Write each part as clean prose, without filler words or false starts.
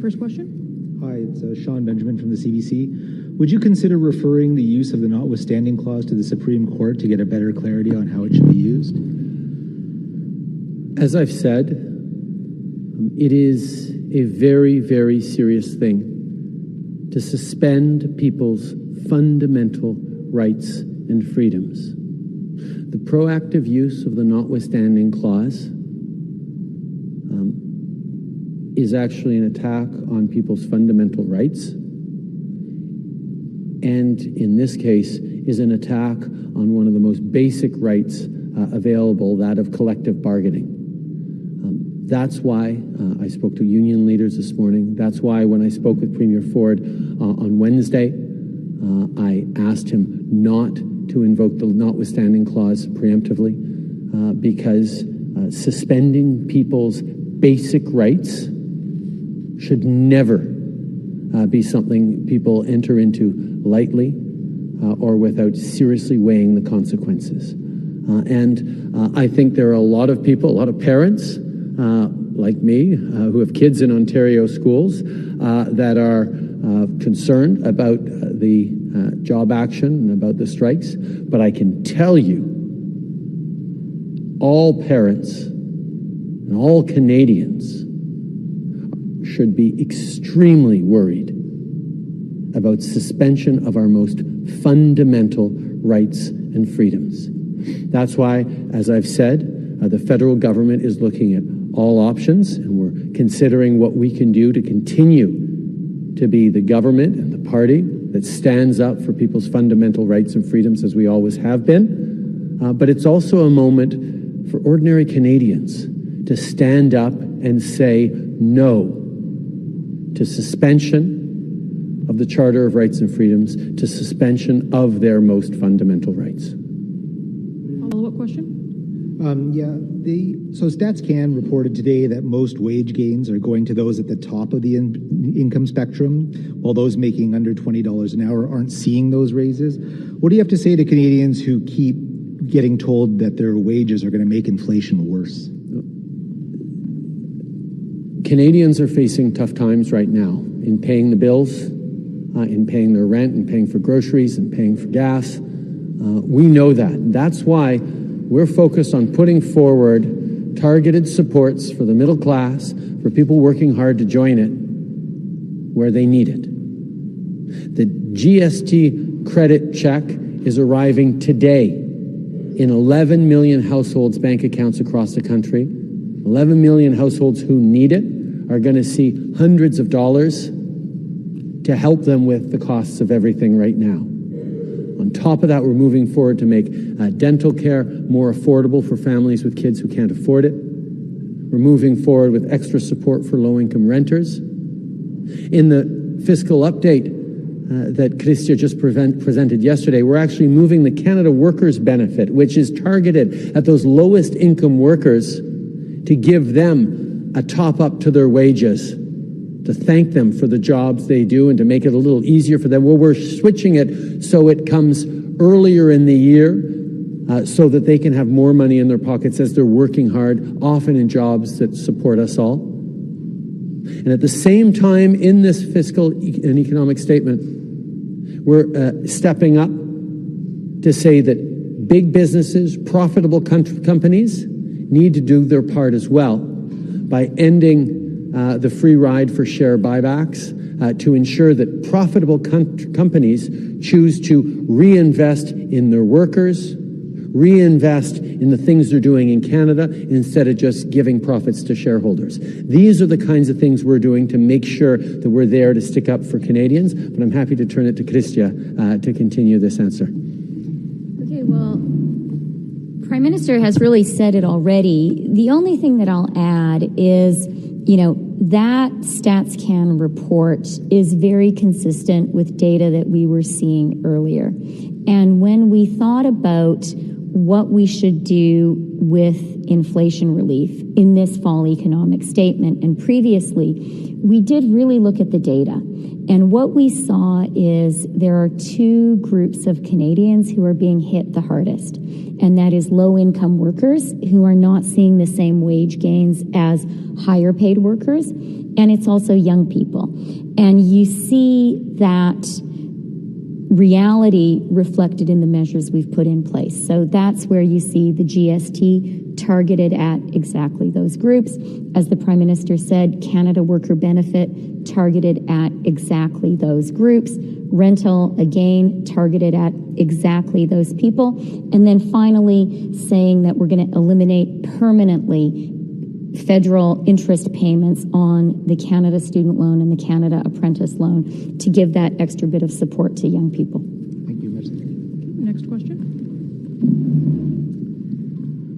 first question. Hi, it's Sean Benjamin from the CBC. Would you consider referring the use of the notwithstanding clause to the Supreme Court to get a better clarity on how it should be used? As I've said, it is a very, very serious thing to suspend people's fundamental rights and freedoms. The proactive use of the notwithstanding clause is actually an attack on people's fundamental rights, and in this case is an attack on one of the most basic rights available, that of collective bargaining. That's why I spoke to union leaders this morning. That's why when I spoke with Premier Ford on Wednesday, I asked him not to invoke the notwithstanding clause preemptively, because suspending people's basic rights should never be something people enter into lightly or without seriously weighing the consequences. And I think there are a lot of people, a lot of parents like me who have kids in Ontario schools that are concerned about the job action and about the strikes. But I can tell you, all parents and all Canadians should be extremely worried about suspension of our most fundamental rights and freedoms. That's why, as I've said, the federal government is looking at all options, and we're considering what we can do to continue to be the government and the party that stands up for people's fundamental rights and freedoms, as we always have been. But it's also a moment for ordinary Canadians to stand up and say no to suspension of the Charter of Rights and Freedoms, to suspension of their most fundamental rights. Follow-up question? So StatsCan reported today that most wage gains are going to those at the top of the income spectrum, while those making under $20 an hour aren't seeing those raises. What do you have to say to Canadians who keep getting told that their wages are going to make inflation worse? Canadians are facing tough times right now in paying the bills, in paying their rent, and paying for groceries, and paying for gas. We know that. That's why we're focused on putting forward targeted supports for the middle class, for people working hard to join it where they need it. The GST credit check is arriving today in 11 million households' bank accounts across the country. 11 million households who need it are going to see hundreds of dollars to help them with the costs of everything right now. On top of that, we're moving forward to make dental care more affordable for families with kids who can't afford it. We're moving forward with extra support for low-income renters. In the fiscal update that Chrystia just presented yesterday, we're actually moving the Canada Workers Benefit, which is targeted at those lowest income workers, to give them a top-up to their wages, to thank them for the jobs they do and to make it a little easier for them. Well, we're switching it so it comes earlier in the year so that they can have more money in their pockets as they're working hard, often in jobs that support us all. And at the same time, in this fiscal and economic statement, we're stepping up to say that big businesses, profitable companies, need to do their part as well by ending the free ride for share buybacks to ensure that profitable companies choose to reinvest in their workers, reinvest in the things they're doing in Canada instead of just giving profits to shareholders. These are the kinds of things we're doing to make sure that we're there to stick up for Canadians, but I'm happy to turn it to Chrystia to continue this answer. Okay, well, Prime Minister has really said it already. The only thing that I'll add is, that StatsCan report is very consistent with data that we were seeing earlier. And when we thought about what we should do with inflation relief in this fall economic statement and previously, we did really look at the data. And what we saw is there are two groups of Canadians who are being hit the hardest, and that is low-income workers who are not seeing the same wage gains as higher-paid workers, and it's also young people. And you see that reality reflected in the measures we've put in place. So that's where you see the GST targeted at exactly those groups. As the Prime Minister said, Canada Worker Benefit targeted at exactly those groups. Rental, again, targeted at exactly those people. And then finally saying that we're going to eliminate permanently federal interest payments on the Canada Student Loan and the Canada Apprentice Loan to give that extra bit of support to young people. Thank you, Minister. Next question.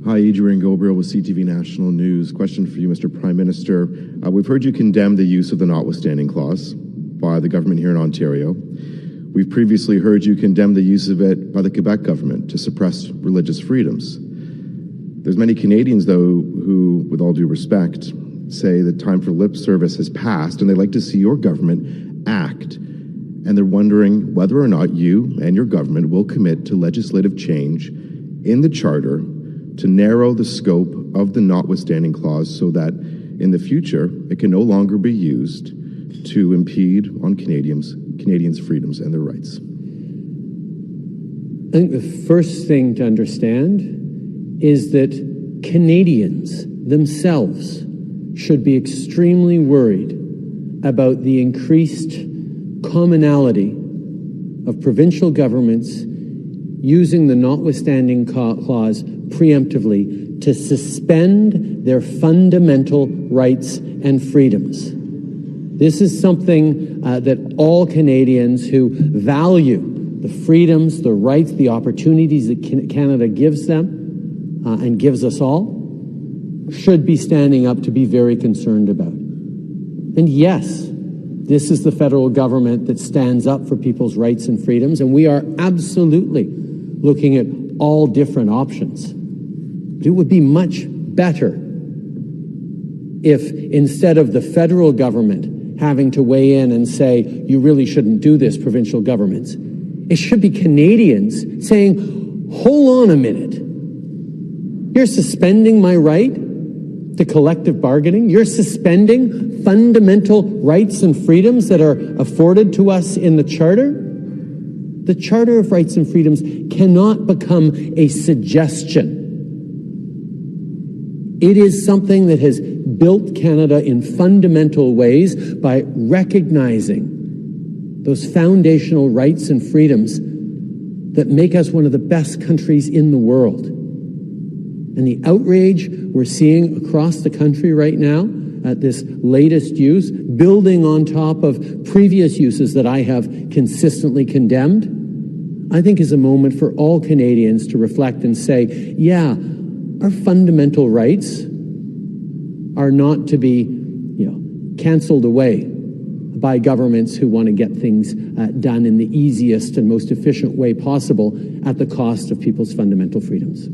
Hi, Adrian Gobriel with CTV National News. Question for you, Mr. Prime Minister. We've heard you condemn the use of the NoWithStanding clause by the government here in Ontario. We've previously heard you condemn the use of it by the Quebec government to suppress religious freedoms. There's many Canadians, though, who, with all due respect, say the time for lip service has passed and they'd like to see your government act. And they're wondering whether or not you and your government will commit to legislative change in the Charter to narrow the scope of the NoWithStanding clause so that in the future it can no longer be used to impede on Canadians' freedoms and their rights. I think the first thing to understand is that Canadians themselves should be extremely worried about the increased commonality of provincial governments using the NoWithStanding clause preemptively to suspend their fundamental rights and freedoms. This is something that all Canadians who value the freedoms, the rights, the opportunities that Canada gives them and gives us all should be standing up to be very concerned about. And yes, this is the federal government that stands up for people's rights and freedoms, and we are absolutely looking at all different options. But it would be much better if instead of the federal government having to weigh in and say, you really shouldn't do this, provincial governments, it should be Canadians saying, hold on a minute. You're suspending my right to collective bargaining. You're suspending fundamental rights and freedoms that are afforded to us in the Charter. The Charter of Rights and Freedoms cannot become a suggestion. It is something that has built Canada in fundamental ways by recognizing those foundational rights and freedoms that make us one of the best countries in the world. And the outrage we're seeing across the country right now at this latest use, building on top of previous uses that I have consistently condemned, I think is a moment for all Canadians to reflect and say, yeah, our fundamental rights are not to be, canceled away by governments who want to get things done in the easiest and most efficient way possible at the cost of people's fundamental freedoms.